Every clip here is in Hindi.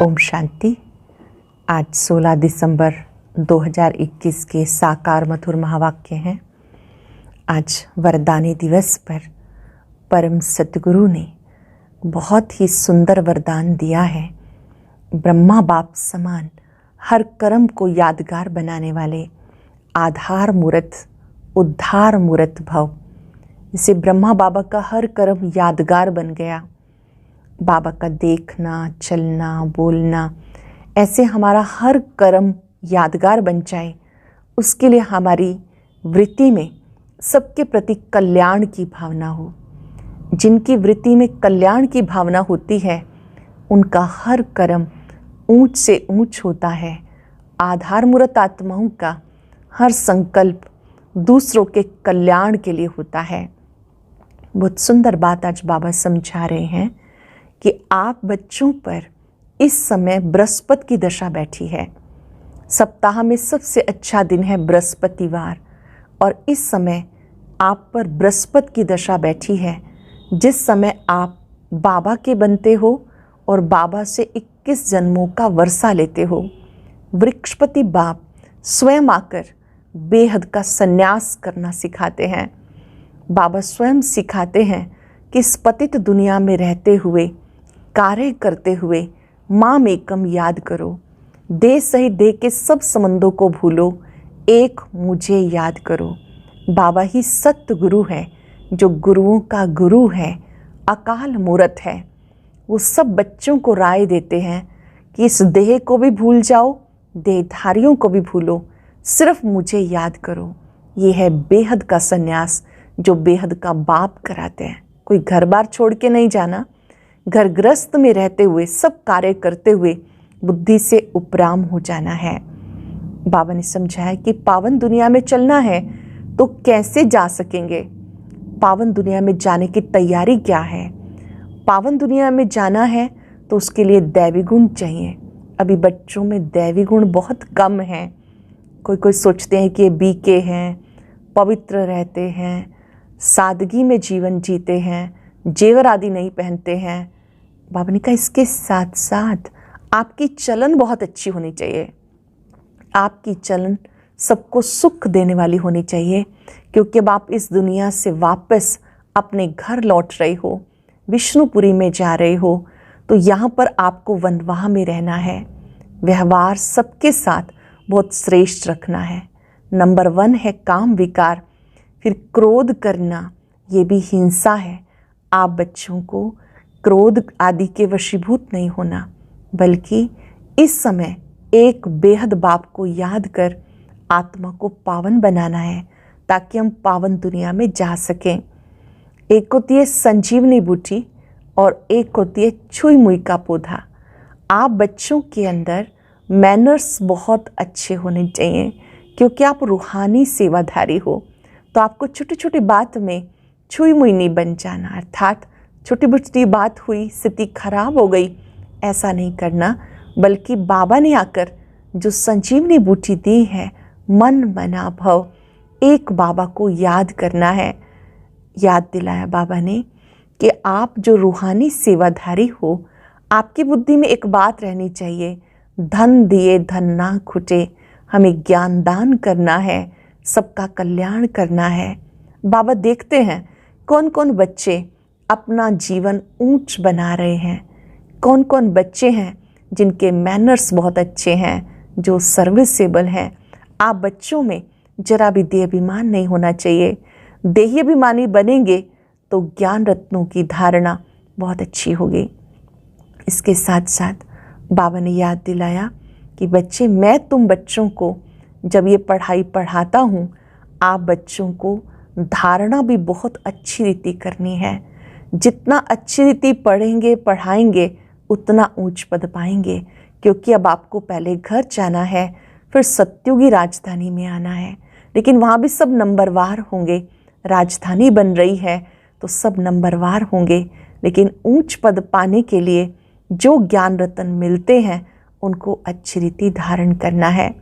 ओम शांति। आज 16 दिसंबर 2021 के साकार मधुर महावाक्य हैं। आज वरदानी दिवस पर परम सतगुरु ने बहुत ही सुंदर वरदान दिया है। ब्रह्मा बाप समान हर कर्म को यादगार बनाने वाले आधार मूर्त उद्धार मूर्त भव। जैसे ब्रह्मा बाबा का हर कर्म यादगार बन गया, बाबा का देखना, चलना, बोलना, ऐसे हमारा हर कर्म यादगार बन जाए, उसके लिए हमारी वृत्ति में सबके प्रति कल्याण की भावना हो। जिनकी वृत्ति में कल्याण की भावना होती है, उनका हर कर्म ऊंच से ऊंच होता है। आधार मूर्त आत्माओं का हर संकल्प दूसरों के कल्याण के लिए होता है। बहुत सुंदर बात आज बाबा समझा रहे हैं कि आप बच्चों पर इस समय बृहस्पति की दशा बैठी है। सप्ताह में सबसे अच्छा दिन है बृहस्पतिवार, और इस समय आप पर बृहस्पति की दशा बैठी है, जिस समय आप बाबा के बनते हो और बाबा से 21 जन्मों का वर्षा लेते हो। वृक्षपति बाप स्वयं आकर बेहद का संन्यास करना सिखाते हैं। बाबा स्वयं सिखाते हैं कि इस पतित दुनिया में रहते हुए, कार्य करते हुए माम एकम याद करो। देह सहित देह के सब संबंधों को भूलो, एक मुझे याद करो। बाबा ही सत्य गुरु है, जो गुरुओं का गुरु है, अकाल मूर्त है। वो सब बच्चों को राय देते हैं कि इस देह को भी भूल जाओ, देहधारियों को भी भूलो, सिर्फ मुझे याद करो। ये है बेहद का संन्यास, जो बेहद का बाप कराते हैं। कोई घर बार छोड़ के नहीं जाना, घर गृहस्थ में रहते हुए, सब कार्य करते हुए बुद्धि से उपराम हो जाना है। बाबा ने समझाया कि पावन दुनिया में चलना है तो कैसे जा सकेंगे। पावन दुनिया में जाने की तैयारी क्या है। पावन दुनिया में जाना है तो उसके लिए दैवी गुण चाहिए। अभी बच्चों में दैवी गुण बहुत कम है। कोई सोचते हैं कि ये बीके हैं, पवित्र रहते हैं, सादगी में जीवन जीते हैं, जेवर आदि नहीं पहनते हैं। बाबा ने कहा इसके साथ साथ आपकी चलन बहुत अच्छी होनी चाहिए। आपकी चलन सबको सुख देने वाली होनी चाहिए, क्योंकि अब आप इस दुनिया से वापस अपने घर लौट रहे हो, विष्णुपुरी में जा रहे हो, तो यहाँ पर आपको वनवाह में रहना है। व्यवहार सबके साथ बहुत श्रेष्ठ रखना है। नंबर 1 है काम विकार, फिर क्रोध करना, ये भी हिंसा है। आप बच्चों को क्रोध आदि के वशीभूत नहीं होना, बल्कि इस समय एक बेहद बाप को याद कर आत्मा को पावन बनाना है, ताकि हम पावन दुनिया में जा सकें। एक होती है संजीवनी बूटी और एक होती है छुई मुई का पौधा। आप बच्चों के अंदर मैनर्स बहुत अच्छे होने चाहिए, क्योंकि आप रूहानी सेवाधारी हो। तो आपको छोटी छोटी बात में छुई मुई नहीं बन जाना, अर्थात छोटी छोटी बात हुई, स्थिति खराब हो गई, ऐसा नहीं करना, बल्कि बाबा ने आकर जो संजीवनी बूटी दी है, मन मना भव, एक बाबा को याद करना है। याद दिलाया बाबा ने कि आप जो रूहानी सेवाधारी हो, आपकी बुद्धि में एक बात रहनी चाहिए, धन दिए धन ना खुटे। हमें ज्ञान दान करना है, सबका कल्याण करना है। बाबा देखते हैं कौन कौन बच्चे अपना जीवन ऊंच बना रहे हैं, कौन कौन बच्चे हैं जिनके मैनर्स बहुत अच्छे हैं, जो सर्विसेबल हैं। आप बच्चों में जरा भी देहाभिमान नहीं होना चाहिए। देहाभिमानी बनेंगे तो ज्ञान रत्नों की धारणा बहुत अच्छी होगी। इसके साथ साथ बाबा ने याद दिलाया कि बच्चे, मैं तुम बच्चों को जब ये पढ़ाई पढ़ाता हूँ, आप बच्चों को धारणा भी बहुत अच्छी रीति करनी है। जितना अच्छी रीति पढ़ेंगे पढ़ाएंगे, उतना ऊंच पद पाएंगे, क्योंकि अब आपको पहले घर जाना है, फिर सत्युगी राजधानी में आना है। लेकिन वहाँ भी सब नंबरवार होंगे। राजधानी बन रही है तो सब नंबरवार होंगे, लेकिन ऊंच पद पाने के लिए जो ज्ञान रतन मिलते हैं, उनको अच्छी रीति धारण करना है।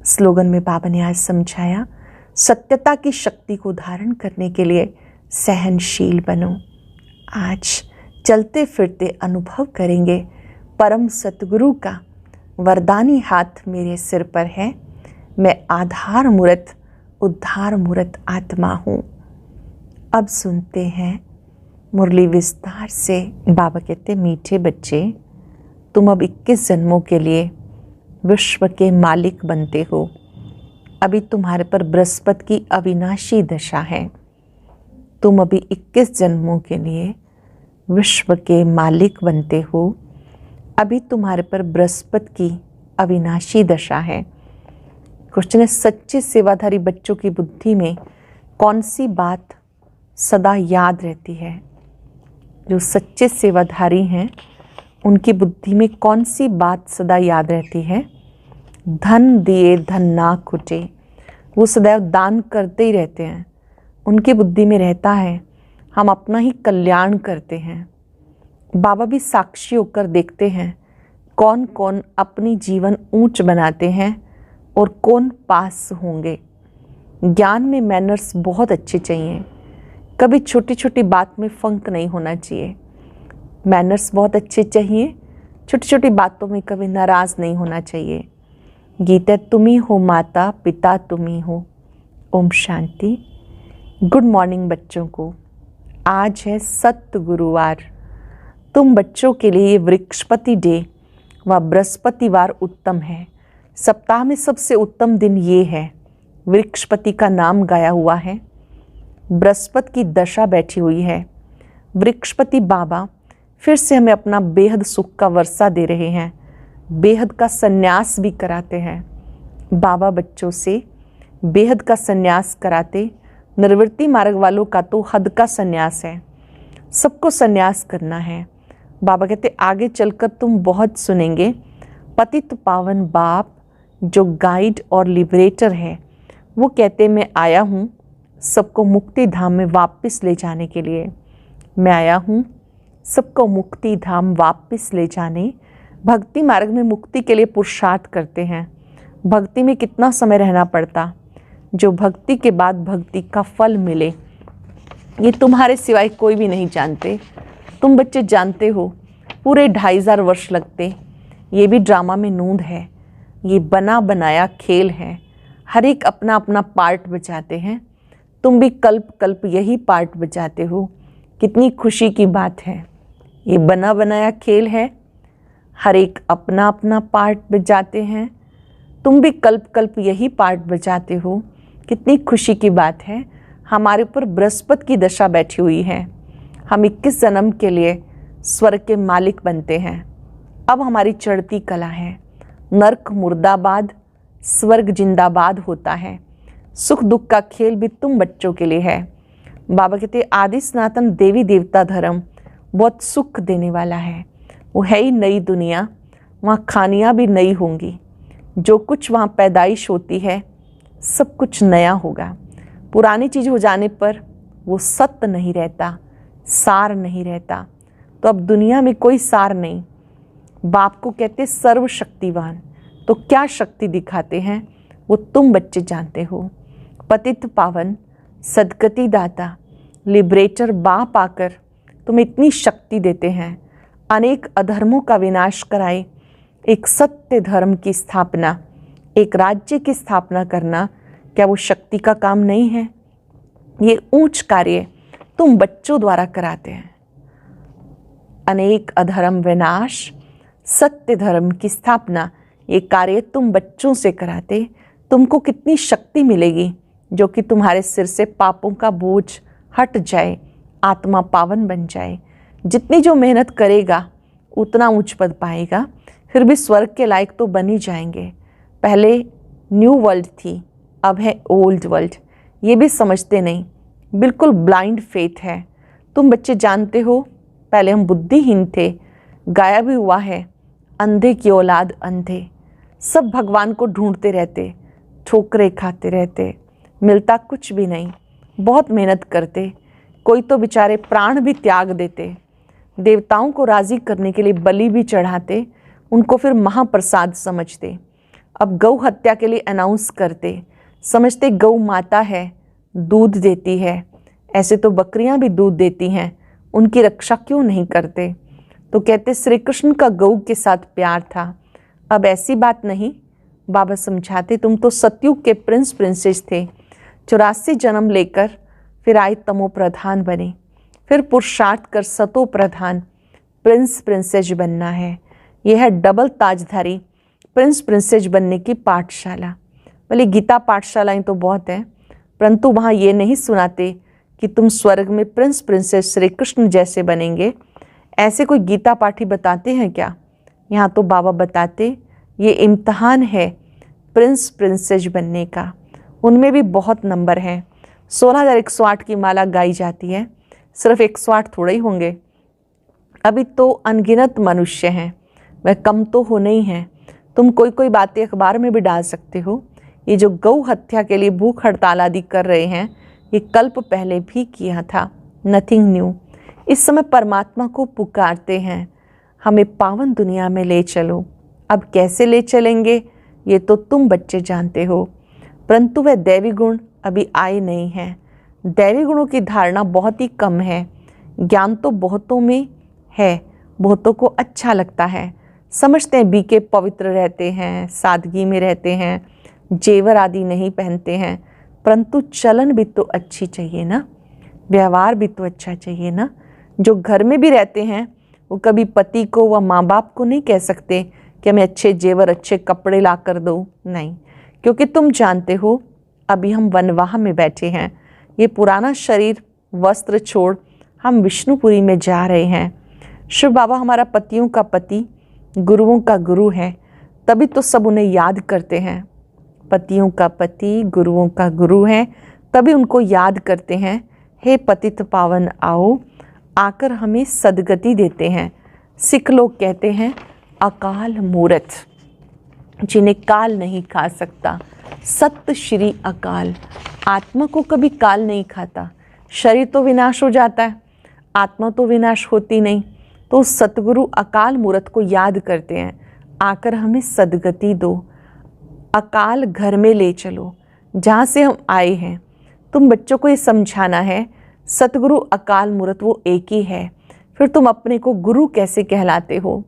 स्लोगन में बाबा ने आज समझाया, सत्यता की शक्ति को धारण करने के लिए सहनशील बनो। आज चलते फिरते अनुभव करेंगे परम सतगुरु का वरदानी हाथ मेरे सिर पर है। मैं आधार मूर्त उद्धार मूर्त आत्मा हूँ। अब सुनते हैं मुरली विस्तार से। बाबा कहते, मीठे बच्चे, तुम अब 21 जन्मों के लिए विश्व के मालिक बनते हो। अभी तुम्हारे पर बृहस्पति की अविनाशी दशा है। तुम अभी 21 जन्मों के लिए विश्व के मालिक बनते हो। अभी तुम्हारे पर बृहस्पति की अविनाशी दशा है। क्वेश्चन है, सच्चे सेवाधारी बच्चों की बुद्धि में कौन सी बात सदा याद रहती है? जो सच्चे सेवाधारी हैं उनकी बुद्धि में कौन सी बात सदा याद रहती है? धन दिए धन ना खुटे। वो सदैव दान करते ही रहते हैं। उनकी बुद्धि में रहता है हम अपना ही कल्याण करते हैं। बाबा भी साक्षी होकर देखते हैं कौन कौन अपनी जीवन ऊंच बनाते हैं और कौन पास होंगे। ज्ञान में मैनर्स बहुत अच्छे चाहिए। कभी छोटी छोटी बात में फंक नहीं होना चाहिए। मैनर्स बहुत अच्छे चाहिए। छोटी छोटी बातों में कभी नाराज़ नहीं होना चाहिए। गीता, तुम ही हो माता पिता, तुम ही हो। ओम शांति। गुड मॉर्निंग बच्चों को। आज है सत्य गुरुवार। तुम बच्चों के लिए ये वृक्षपति डे व बृहस्पतिवार उत्तम है। सप्ताह में सबसे उत्तम दिन ये है। वृक्षपति का नाम गाया हुआ है। बृहस्पति की दशा बैठी हुई है। वृक्षपति बाबा फिर से हमें अपना बेहद सुख का वर्षा दे रहे हैं। बेहद का संन्यास भी कराते हैं। बाबा बच्चों से बेहद का संन्यास कराते। निर्वृत्ति मार्ग वालों का तो हद का संन्यास है। सबको संन्यास करना है। बाबा कहते, आगे चलकर तुम बहुत सुनेंगे। पतित पावन बाप जो गाइड और लिबरेटर है, वो कहते, मैं आया हूँ सबको मुक्ति धाम में वापस ले जाने के लिए। मैं आया हूँ सबको मुक्ति धाम वापस ले जाने। भक्ति मार्ग में मुक्ति के लिए पुरुषार्थ करते हैं। भक्ति में कितना समय रहना पड़ता, जो भक्ति के बाद भक्ति का फल मिले, ये तुम्हारे सिवाय कोई भी नहीं जानते। तुम बच्चे जानते हो पूरे 2500 वर्ष लगते। ये भी ड्रामा में नूंद है। ये बना बनाया खेल है। हर एक अपना अपना पार्ट बजाते हैं। तुम भी कल्प कल्प यही पार्ट बजाते हो। कितनी खुशी की बात है। ये बना बनाया खेल है। हर एक अपना अपना पार्ट बजाते हैं। तुम भी कल्प कल्प यही पार्ट बजाते हो। कितनी खुशी की बात है। हमारे ऊपर बृहस्पति की दशा बैठी हुई है। हम 21 जन्म के लिए स्वर्ग के मालिक बनते हैं। अब हमारी चढ़ती कला है। नर्क मुर्दाबाद, स्वर्ग जिंदाबाद होता है। सुख दुख का खेल भी तुम बच्चों के लिए है। बाबा कहते, आदि सनातन देवी देवता धर्म बहुत सुख देने वाला है। वो है ही नई दुनिया। वहाँ खानियाँ भी नई होंगी। जो कुछ वहाँ पैदाइश होती है सब कुछ नया होगा। पुरानी चीज़ हो जाने पर वो सत्य नहीं रहता, सार नहीं रहता। तो अब दुनिया में कोई सार नहीं। बाप को कहते सर्वशक्तिवान, तो क्या शक्ति दिखाते हैं वो तुम बच्चे जानते हो। पतित पावन सदगति दाता लिबरेटर बाप आकर तुम्हें इतनी शक्ति देते हैं। अनेक अधर्मों का विनाश कराए, एक सत्य धर्म की स्थापना, एक राज्य की स्थापना करना, क्या वो शक्ति का काम नहीं है? ये ऊंच कार्य तुम बच्चों द्वारा कराते हैं। अनेक अधर्म विनाश, सत्य धर्म की स्थापना, ये कार्य तुम बच्चों से कराते। तुमको कितनी शक्ति मिलेगी, जो कि तुम्हारे सिर से पापों का बोझ हट जाए, आत्मा पावन बन जाए। जितनी जो मेहनत करेगा उतना उच्च पद पाएगा। फिर भी स्वर्ग के लायक तो बन ही जाएंगे। पहले न्यू वर्ल्ड थी, अब है ओल्ड वर्ल्ड। ये भी समझते नहीं, बिल्कुल ब्लाइंड फेथ है। तुम बच्चे जानते हो, पहले हम बुद्धिहीन थे, गाया भी हुआ है, अंधे की औलाद अंधे। सब भगवान को ढूंढते रहते, ठोकरे खाते रहते, मिलता कुछ भी नहीं। बहुत मेहनत करते, कोई तो बेचारे प्राण भी त्याग देते। देवताओं को राज़ी करने के लिए बलि भी चढ़ाते, उनको फिर महाप्रसाद समझते। अब गौ हत्या के लिए अनाउंस करते, समझते गौ माता है, दूध देती है। ऐसे तो बकरियां भी दूध देती हैं, उनकी रक्षा क्यों नहीं करते? तो कहते श्री कृष्ण का गऊ के साथ प्यार था। अब ऐसी बात नहीं। बाबा समझाते तुम तो सतयुग के प्रिंस प्रिंसेस थे, 84 जन्म लेकर फिर आए तमो प्रधान बने, फिर पुरुषार्थ कर सतो प्रधान प्रिंस प्रिंसेस बनना है। यह है डबल ताजधारी प्रिंस प्रिंसेस बनने की पाठशाला। भले गीता पाठशालाएं तो बहुत हैं, परंतु वहाँ ये नहीं सुनाते कि तुम स्वर्ग में प्रिंस प्रिंसेस श्री कृष्ण जैसे बनेंगे। ऐसे कोई गीता पाठी बताते हैं क्या? यहाँ तो बाबा बताते ये इम्तहान है प्रिंस प्रिंसेस बनने का। उनमें भी बहुत नंबर हैं। 16,108 की माला गाई जाती है, सिर्फ 108 थोड़े ही होंगे। अभी तो अनगिनत मनुष्य हैं, वह कम तो होने ही हैं। तुम कोई कोई बातें अखबार में भी डाल सकते हो। ये जो गौ हत्या के लिए भूख हड़ताल आदि कर रहे हैं, ये कल्प पहले भी किया था, नथिंग न्यू। इस समय परमात्मा को पुकारते हैं, हमें पावन दुनिया में ले चलो। अब कैसे ले चलेंगे ये तो तुम बच्चे जानते हो, परंतु वह दैवी गुण अभी आए नहीं हैं। दैवी गुणों की धारणा बहुत ही कम है। ज्ञान तो बहुतों में है, बहुतों को अच्छा लगता है, समझते हैं बीके पवित्र रहते हैं, सादगी में रहते हैं, जेवर आदि नहीं पहनते हैं, परंतु चलन भी तो अच्छी चाहिए ना, व्यवहार भी तो अच्छा चाहिए ना। जो घर में भी रहते हैं वो कभी पति को व माँ बाप को नहीं कह सकते कि हमें अच्छे जेवर अच्छे कपड़े ला कर दो, नहीं, क्योंकि तुम जानते हो अभी हम वनवाह में बैठे हैं। ये पुराना शरीर वस्त्र छोड़ हम विष्णुपुरी में जा रहे हैं। शिव बाबा हमारा पतियों का पति, गुरुओं का गुरु है, तभी तो सब उन्हें याद करते हैं। पतियों का पति, गुरुओं का गुरु है, तभी उनको याद करते हैं। हे पतित पावन आओ, आकर हमें सदगति देते हैं। सिख लोग कहते हैं अकाल मूरत, जिन्हें काल नहीं खा सकता। सत्य श्री अकाल, आत्मा को कभी काल नहीं खाता। शरीर तो विनाश हो जाता है, आत्मा तो विनाश होती नहीं। तो सतगुरु अकाल मूरत को याद करते हैं, आकर हमें सदगति दो, अकाल घर में ले चलो जहाँ से हम आए हैं। तुम बच्चों को ये समझाना है सतगुरु अकाल मूरत वो एक ही है, फिर तुम अपने को गुरु कैसे कहलाते हो?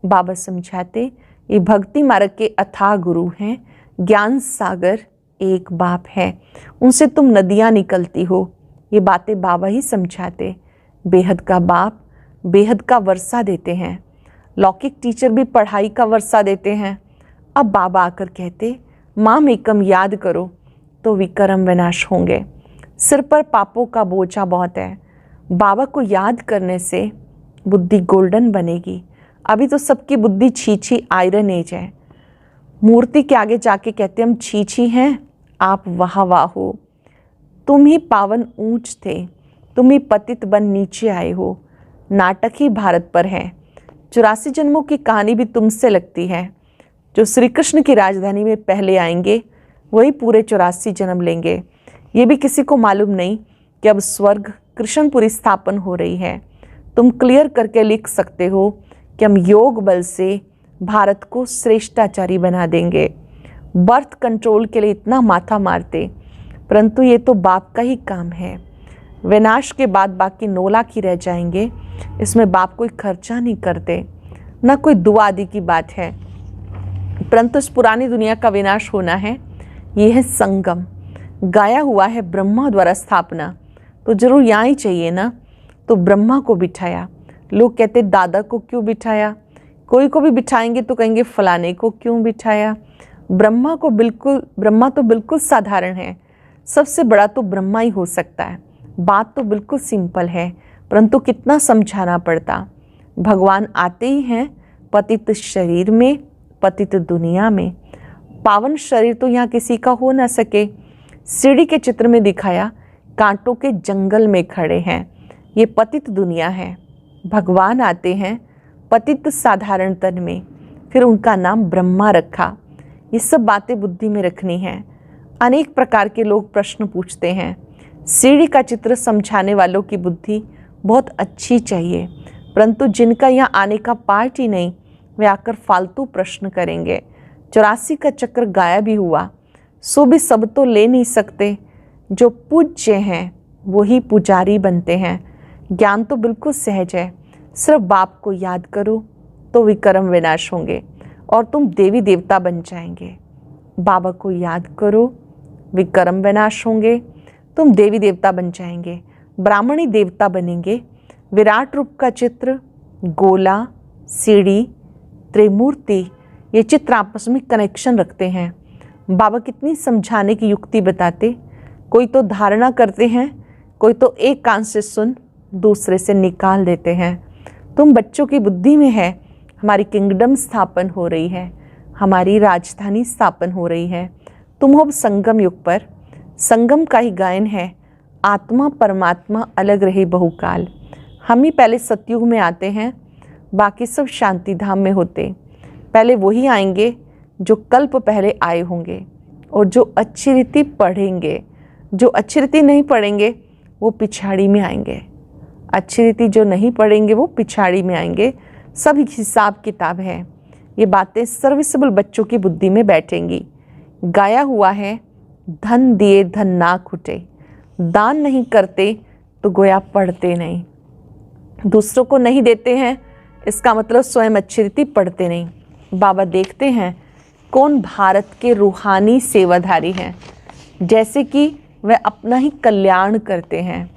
बाबा समझाते ये भक्ति मार्ग के अथाह गुरु हैं, ज्ञान सागर एक बाप है, उनसे तुम नदियाँ निकलती हो। ये बातें बाबा ही समझाते। बेहद का बाप बेहद का वर्षा देते हैं। लौकिक टीचर भी पढ़ाई का वर्षा देते हैं। अब बाबा आकर कहते माम एकम याद करो तो विकर्म विनाश होंगे। सिर पर पापों का बोझा बहुत है, बाबा को याद करने से बुद्धि गोल्डन बनेगी। अभी तो सबकी बुद्धि छीछी आयरन एज है। मूर्ति के आगे जाके कहते हम छीछी हैं, आप वाह वाह हो। तुम ही पावन ऊंच थे, तुम ही पतित बन नीचे आए हो। नाटक ही भारत पर है। 84 जन्मों की कहानी भी तुमसे लगती है। जो श्री कृष्ण की राजधानी में पहले आएंगे वही पूरे 84 जन्म लेंगे। ये भी किसी को मालूम नहीं कि अब स्वर्ग कृष्णपुरी स्थापन हो रही है। तुम क्लियर करके लिख सकते हो कि हम योग बल से भारत को श्रेष्ठाचारी बना देंगे। बर्थ कंट्रोल के लिए इतना माथा मारते, परंतु ये तो बाप का ही काम है। विनाश के बाद बाकी 9 लाख ही रह जाएंगे, इसमें बाप कोई खर्चा नहीं करते, ना कोई दुआ आदि की बात है। परंतु इस पुरानी दुनिया का विनाश होना है, ये है संगम। गाया हुआ है ब्रह्मा द्वारा स्थापना, तो जरूर यहाँ ही चाहिए ना। तो ब्रह्मा को बिठाया। लोग कहते दादा को क्यों बिठाया, कोई को भी बिठाएंगे तो कहेंगे फलाने को क्यों बिठाया। ब्रह्मा तो बिल्कुल साधारण है, सबसे बड़ा तो ब्रह्मा ही हो सकता है। बात तो बिल्कुल सिंपल है, परंतु कितना समझाना पड़ता। भगवान आते ही हैं पतित शरीर में, पतित दुनिया में। पावन शरीर तो यहाँ किसी का हो ना सके। सीढ़ी के चित्र में दिखाया कांटों के जंगल में खड़े हैं, ये पतित दुनिया है। भगवान आते हैं पतित साधारण तन में, फिर उनका नाम ब्रह्मा रखा। ये सब बातें बुद्धि में रखनी है। अनेक प्रकार के लोग प्रश्न पूछते हैं। सीढ़ी का चित्र समझाने वालों की बुद्धि बहुत अच्छी चाहिए, परंतु जिनका यहाँ आने का पार्ट ही नहीं, वे आकर फालतू प्रश्न करेंगे। 84 का चक्र गाया भी हुआ, सो भी सब तो ले नहीं सकते। जो पूज्य हैं वही पुजारी बनते हैं। ज्ञान तो बिल्कुल सहज है, सिर्फ बाप को याद करो तो विकर्म विनाश होंगे और तुम देवी देवता बन जाएंगे। बाबा को याद करो, विकर्म विनाश होंगे, तुम देवी देवता बन जाएंगे, ब्राह्मणी देवता बनेंगे। विराट रूप का चित्र, गोला, सीढ़ी, त्रिमूर्ति, ये चित्र आपस में कनेक्शन रखते हैं। बाबा कितनी समझाने की युक्ति बताते। कोई तो धारणा करते हैं, कोई तो एक कान से सुन दूसरे से निकाल देते हैं। तुम बच्चों की बुद्धि में है हमारी किंगडम स्थापन हो रही है, हमारी राजधानी स्थापन हो रही है। तुम हो संगम युग पर, संगम का ही गायन है, आत्मा परमात्मा अलग रहे बहुकाल। हम ही पहले सतयुग में आते हैं, बाकी सब शांति धाम में होते। पहले वही आएंगे जो कल्प पहले आए होंगे और जो अच्छी रीति पढ़ेंगे। जो अच्छी रीति नहीं पढ़ेंगे वो पिछाड़ी में आएंगे, अच्छी रीति जो नहीं पढ़ेंगे वो पिछाड़ी में आएंगे। सब हिसाब किताब है। ये बातें सर्विसेबल बच्चों की बुद्धि में बैठेंगी। गाया हुआ है, धन दिए धन ना खुटे, दान नहीं करते तो गोया पढ़ते नहीं। दूसरों को नहीं देते हैं इसका मतलब स्वयं अच्छी रीति पढ़ते नहीं। बाबा देखते हैं कौन भारत के रूहानी सेवाधारी हैं, जैसे कि वह अपना ही कल्याण करते हैं।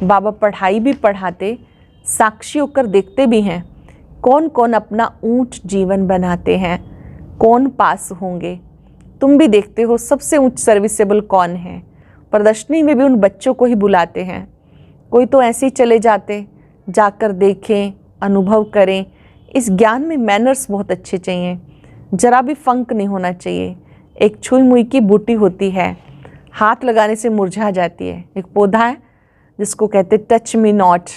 बाबा पढ़ाई भी पढ़ाते, साक्षी होकर देखते भी हैं कौन कौन अपना ऊंच जीवन बनाते हैं, कौन पास होंगे। तुम भी देखते हो सबसे ऊंच सर्विसेबल कौन है। प्रदर्शनी में भी उन बच्चों को ही बुलाते हैं। कोई तो ऐसे ही चले जाते, जाकर देखें, अनुभव करें। इस ज्ञान में मैनर्स बहुत अच्छे चाहिए, जरा भी फंक नहीं होना चाहिए। एक छुई मुई की बूटी होती है, हाथ लगाने से मुरझा जाती है। एक पौधा है जिसको कहते टच मी नॉट,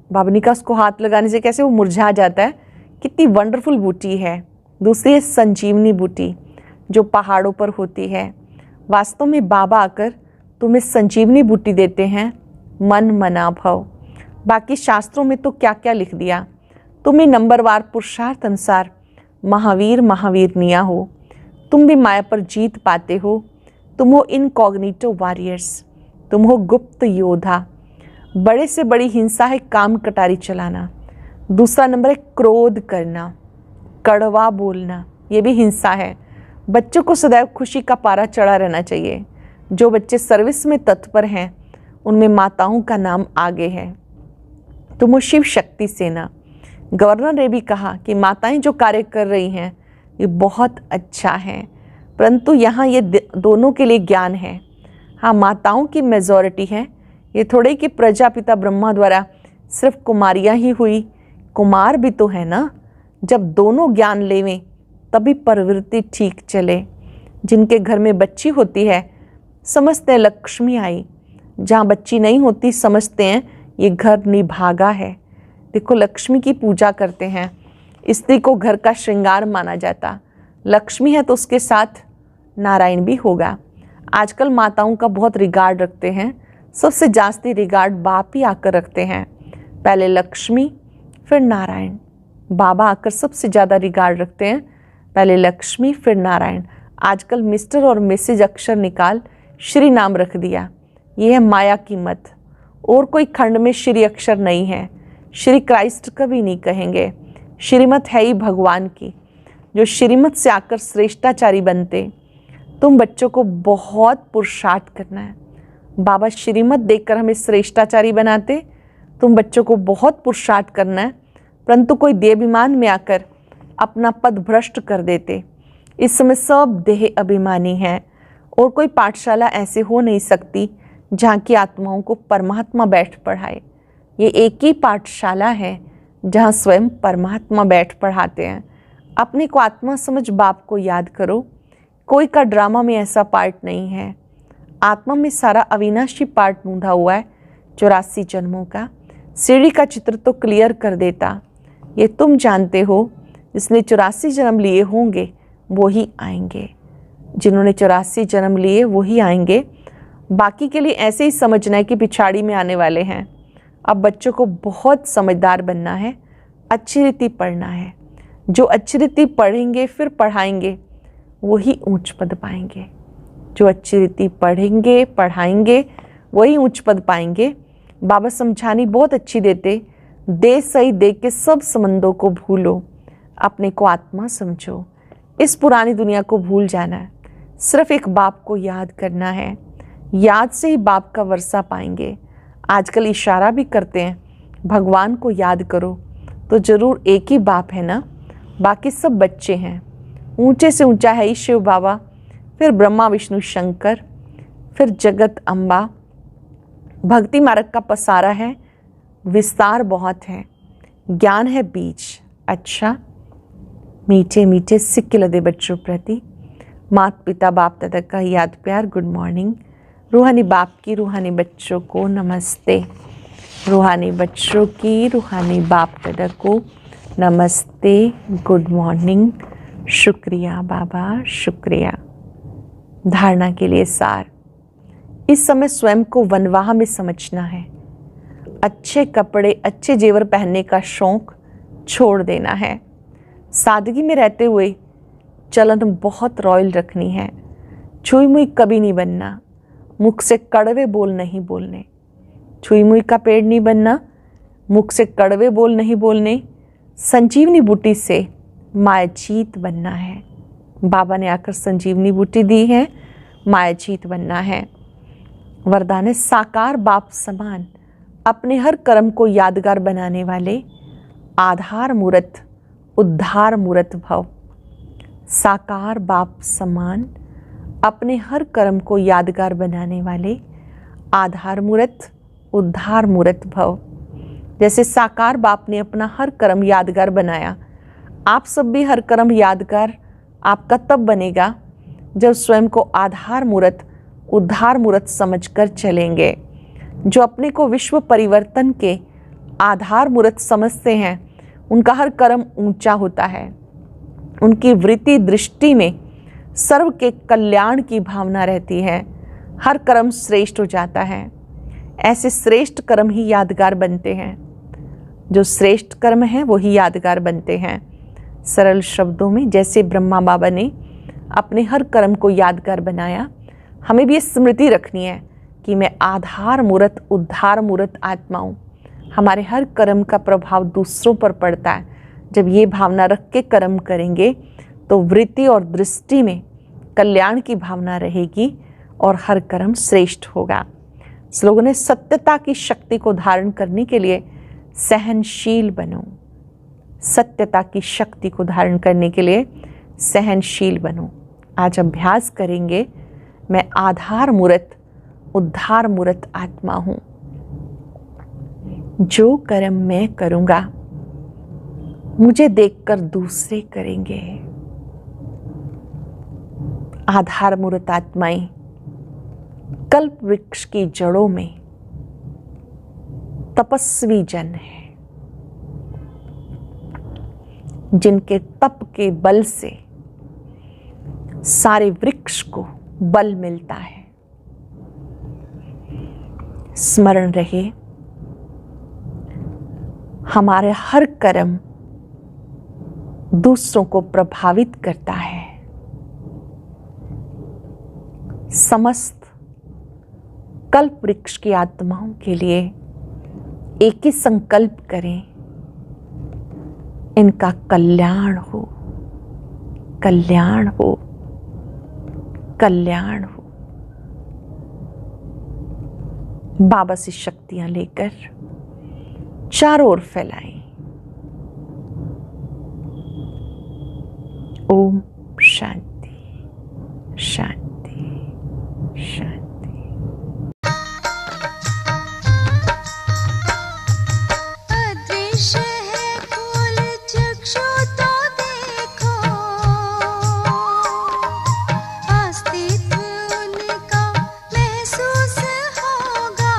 बाबा का उसको हाथ लगाने से कैसे वो मुरझा जाता है। कितनी वंडरफुल बूटी है। दूसरी है संजीवनी बूटी जो पहाड़ों पर होती है। वास्तव में बाबा आकर तुम्हें संजीवनी बूटी देते हैं, मन मना भव। बाकी शास्त्रों में तो क्या क्या लिख दिया। तुम ही नंबरवार पुरुषार्थ अनुसार महावीर महावीरनिया हो। तुम भी माया पर जीत पाते हो। तुम हो इनकॉग्निटो वॉरियर्स, तुम हो गुप्त योद्धा। बड़े से बड़ी हिंसा है काम कटारी चलाना। दूसरा नंबर है क्रोध करना, कड़वा बोलना, ये भी हिंसा है। बच्चों को सदैव खुशी का पारा चढ़ा रहना चाहिए। जो बच्चे सर्विस में तत्पर हैं उनमें माताओं का नाम आगे है। तुम हो शिव शक्ति सेना। गवर्नर ने भी कहा कि माताएं जो कार्य कर रही हैं ये बहुत अच्छा है, परंतु यहाँ ये दोनों के लिए ज्ञान है। हाँ, माताओं की मेजॉरिटी है। ये थोड़े कि प्रजापिता ब्रह्मा द्वारा सिर्फ कुमारियाँ ही हुई, कुमार भी तो है ना। जब दोनों ज्ञान लेवें तभी प्रवृत्ति ठीक चले। जिनके घर में बच्ची होती है समझते हैं लक्ष्मी आई, जहाँ बच्ची नहीं होती समझते हैं ये घर निभागा है। देखो, लक्ष्मी की पूजा करते हैं। स्त्री को घर का श्रृंगार माना जाता। लक्ष्मी है तो उसके साथ नारायण भी होगा। आजकल माताओं का बहुत रिगार्ड रखते हैं। सबसे जास्ती रिगार्ड बाप ही आकर रखते हैं। पहले लक्ष्मी फिर नारायण। बाबा आकर सबसे ज़्यादा रिगार्ड रखते हैं, पहले लक्ष्मी फिर नारायण। आजकल मिस्टर और मिसेज अक्षर निकाल श्री नाम रख दिया। ये है माया की मत। और कोई खंड में श्री अक्षर नहीं है। श्री क्राइस्ट कभी नहीं कहेंगे। श्रीमत है ही भगवान की, जो श्रीमत से आकर श्रेष्ठाचारी बनते। तुम बच्चों को बहुत पुरुषार्थ करना है। बाबा श्रीमत देखकर हमें श्रेष्ठाचारी बनाते। तुम बच्चों को बहुत पुरुषार्थ करना है, परंतु कोई देहाभिमान में आकर अपना पद भ्रष्ट कर देते। इस समय सब देह अभिमानी हैं और कोई पाठशाला ऐसे हो नहीं सकती जहाँ की आत्माओं को परमात्मा बैठ पढ़ाए। ये एक ही पाठशाला है जहाँ स्वयं परमात्मा बैठ पढ़ाते हैं। अपने को आत्मा समझ बाप को याद करो। कोई का ड्रामा में ऐसा पार्ट नहीं है। आत्मा में सारा अविनाशी पार्ट ढूंढा हुआ है 84 जन्मों का। सीढ़ी का चित्र तो क्लियर कर देता। ये तुम जानते हो, जिसने 84 जन्म लिए होंगे वो ही आएंगे। जिन्होंने 84 जन्म लिए वो ही आएंगे। बाकी के लिए ऐसे ही समझना है कि पिछाड़ी में आने वाले हैं। अब बच्चों को बहुत समझदार बनना है, अच्छी रीति पढ़ना है। जो अच्छी रीति पढ़ेंगे फिर पढ़ाएंगे वही ऊंच पद पाएंगे। जो अच्छी रीति पढ़ेंगे पढ़ाएंगे वही ऊंच पद पाएंगे। बाबा समझानी बहुत अच्छी देते, दे सही दे के सब संबंधों को भूलो, अपने को आत्मा समझो। इस पुरानी दुनिया को भूल जाना है, सिर्फ एक बाप को याद करना है। याद से ही बाप का वर्षा पाएंगे। आजकल इशारा भी करते हैं, भगवान को याद करो, तो जरूर एक ही बाप है ना, बाकी सब बच्चे हैं। ऊंचे से ऊंचा है ही शिव बाबा, फिर ब्रह्मा विष्णु शंकर, फिर जगत अम्बा। भक्ति मार्ग का पसारा है, विस्तार बहुत है, ज्ञान है बीज। अच्छा, मीठे मीठे सिक्के लदे बच्चों प्रति माता पिता बाप दादा का याद प्यार, गुड मॉर्निंग। रूहानी बाप की रूहानी बच्चों को नमस्ते। रूहानी बच्चों की रूहानी बाप दादा को नमस्ते, गुड मॉर्निंग। शुक्रिया बाबा, शुक्रिया। धारणा के लिए सार, इस समय स्वयं को वनवाह में समझना है। अच्छे कपड़े, अच्छे जेवर पहनने का शौक छोड़ देना है। सादगी में रहते हुए चलन बहुत रॉयल रखनी है। छुई मुई कभी नहीं बनना, मुख से कड़वे बोल नहीं बोलने। छुई मुई का पेड़ नहीं बनना, मुख से कड़वे बोल नहीं बोलने। संजीवनी बूटी से मायाजीत बनना है। बाबा ने आकर संजीवनी बूटी दी है, मायाजीत बनना है। वरदान है साकार बाप समान, अपने हर कर्म को यादगार बनाने वाले आधार मूर्त उद्धार मूर्त भव। साकार बाप समान, अपने हर कर्म को यादगार बनाने वाले आधार मूर्त उद्धार मूर्त भव। जैसे साकार बाप ने अपना हर कर्म यादगार बनाया, आप सब भी हर कर्म यादगार आपका तब बनेगा जब स्वयं को आधार मूर्त उद्धार मूर्त समझकर चलेंगे। जो अपने को विश्व परिवर्तन के आधार मूर्त समझते हैं, उनका हर कर्म ऊंचा होता है। उनकी वृत्ति दृष्टि में सर्व के कल्याण की भावना रहती है। हर कर्म श्रेष्ठ हो जाता है। ऐसे श्रेष्ठ कर्म ही यादगार बनते हैं। जो श्रेष्ठ कर्म हैं वो ही यादगार बनते हैं। सरल शब्दों में, जैसे ब्रह्मा बाबा ने अपने हर कर्म को यादगार बनाया, हमें भी ये स्मृति रखनी है कि मैं आधार मूर्त उद्धार मूर्त आत्मा हूँ। हमारे हर कर्म का प्रभाव दूसरों पर पड़ता है। जब ये भावना रख के कर्म करेंगे तो वृत्ति और दृष्टि में कल्याण की भावना रहेगी और हर कर्म श्रेष्ठ होगा। स्लोगन है सत्यता की शक्ति को धारण करने के लिए सहनशील बनो। सत्यता की शक्ति को धारण करने के लिए सहनशील बनो। आज अभ्यास करेंगे, मैं आधार मूर्त उद्धार मूर्त आत्मा हूं। जो कर्म मैं करूंगा मुझे देखकर दूसरे करेंगे। आधार मूर्त आत्माएं कल्प वृक्ष की जड़ों में तपस्वी जन है, जिनके तप के बल से सारे वृक्ष को बल मिलता है। स्मरण रहे, हमारे हर कर्म दूसरों को प्रभावित करता है। समस्त कल्प वृक्ष की आत्माओं के लिए एक ही संकल्प करें, इनका कल्याण हो, कल्याण हो, कल्याण हो। बाबा से शक्तियां लेकर चारों ओर फैलाएं। ओम शांति शांति शांति। अदृश्य है फूल चक्षु तो देखो, अस्तित्व उनका महसूस होगा।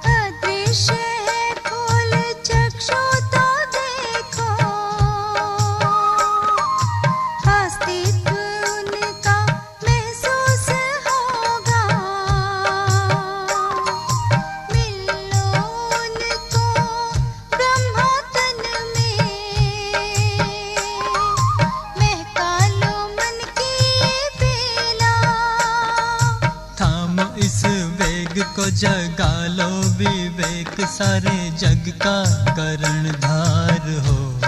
अदृश्य है फूल चक्षु तो देखो, अस्तित्व उनका महसूस होगा। मिलो उनको ब्रह्मा तन में, महका लो मन की बेला। थामो इस वेग को, जगा लो विवेक विवेक सारे जग का करणधार हो।